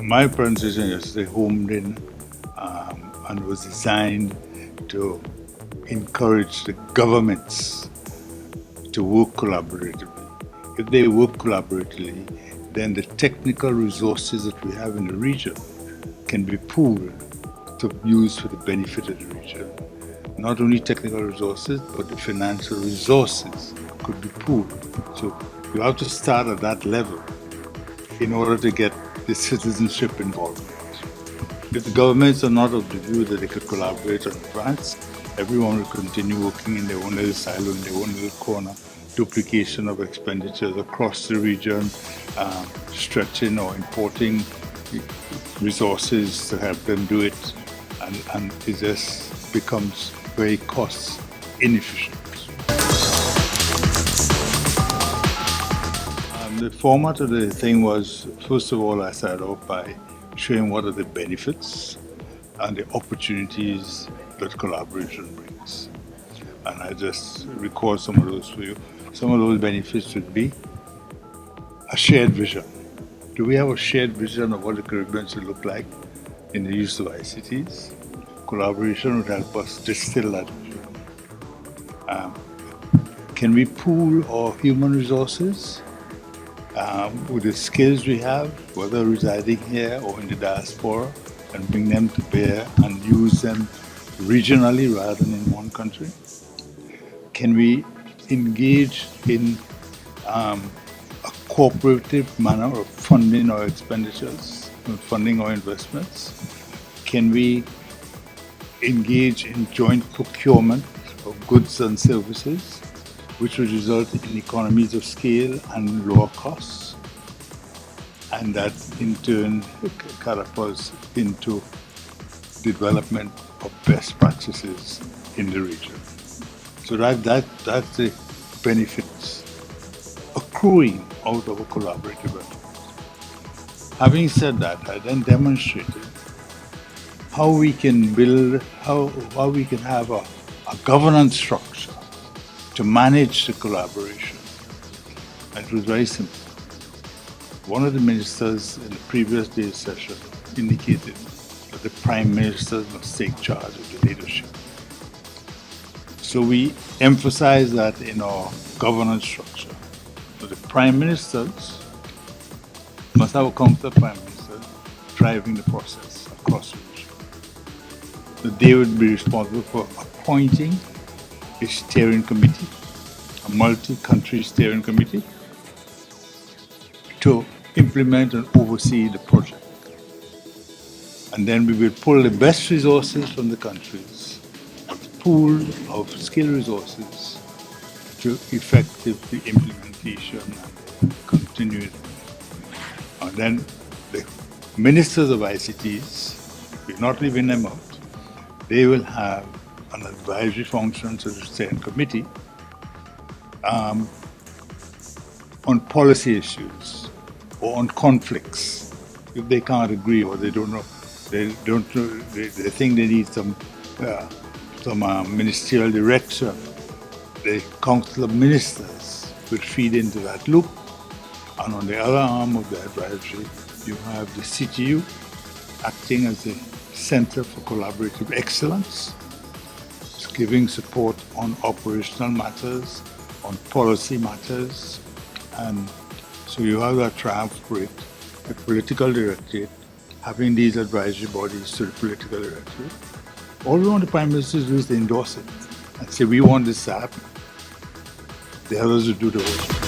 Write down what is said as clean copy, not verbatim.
My presentation yesterday homed in and was designed to encourage the governments to work collaboratively. If they work collaboratively, then the technical resources that we have in the region can be pooled to use for the benefit of the region. Not only technical resources, but the financial resources could be pooled. So you have to start at that level in order to get the citizenship involvement. If the governments are not of the view that they could collaborate on advance, everyone will continue working in their own little silo, in their own little corner, duplication of expenditures across the region, stretching or importing resources to help them do it, and it just becomes very cost inefficient. The format of the thing was, first of all, I started off by showing what are the benefits and the opportunities that collaboration brings. And I just record some of those for you. Some of those benefits would be a shared vision. Do we have a shared vision of what the Caribbean should look like in the use of ICTs? Collaboration would help us distill that vision. Can we pool our human resources with the skills we have, whether residing here or in the diaspora, and bring them to bear and use them regionally rather than in one country? Can we engage in a cooperative manner of funding our expenditures, funding our investments? Can we engage in joint procurement of goods and services, which would result in economies of scale and lower costs, and that in turn catapults into development of best practices in the region. So that's the benefits accruing out of a collaborative effort. Having said that, I then demonstrated how we can build, how we can have a governance structure to manage the collaboration. And it was very simple. One of the ministers in the previous day's session indicated that the Prime Minister must take charge of the leadership. So we emphasize that in our governance structure. So the Prime Ministers must have a counter Prime Minister driving the process across the region. So they would be responsible for appointing a steering committee, a multi-country steering committee, to implement and oversee the project. And then we will pull the best resources from the countries, a pool of skilled resources to effective the implementation and continuity. And then the ministers of ICTs, we're not leaving them out, they will have an advisory function to the steering committee on policy issues or on conflicts. If they can't agree or they don't know, they think they need some ministerial direction, the Council of Ministers will feed into that loop. And on the other arm of the advisory, you have the CTU acting as the Center for Collaborative Excellence, giving support on operational matters, on policy matters, and so you have that triumvirate, the political directorate, having these advisory bodies to the political directorate. All we want the Prime Minister to do is to endorse it and say, we want this to happen. The others will do the work.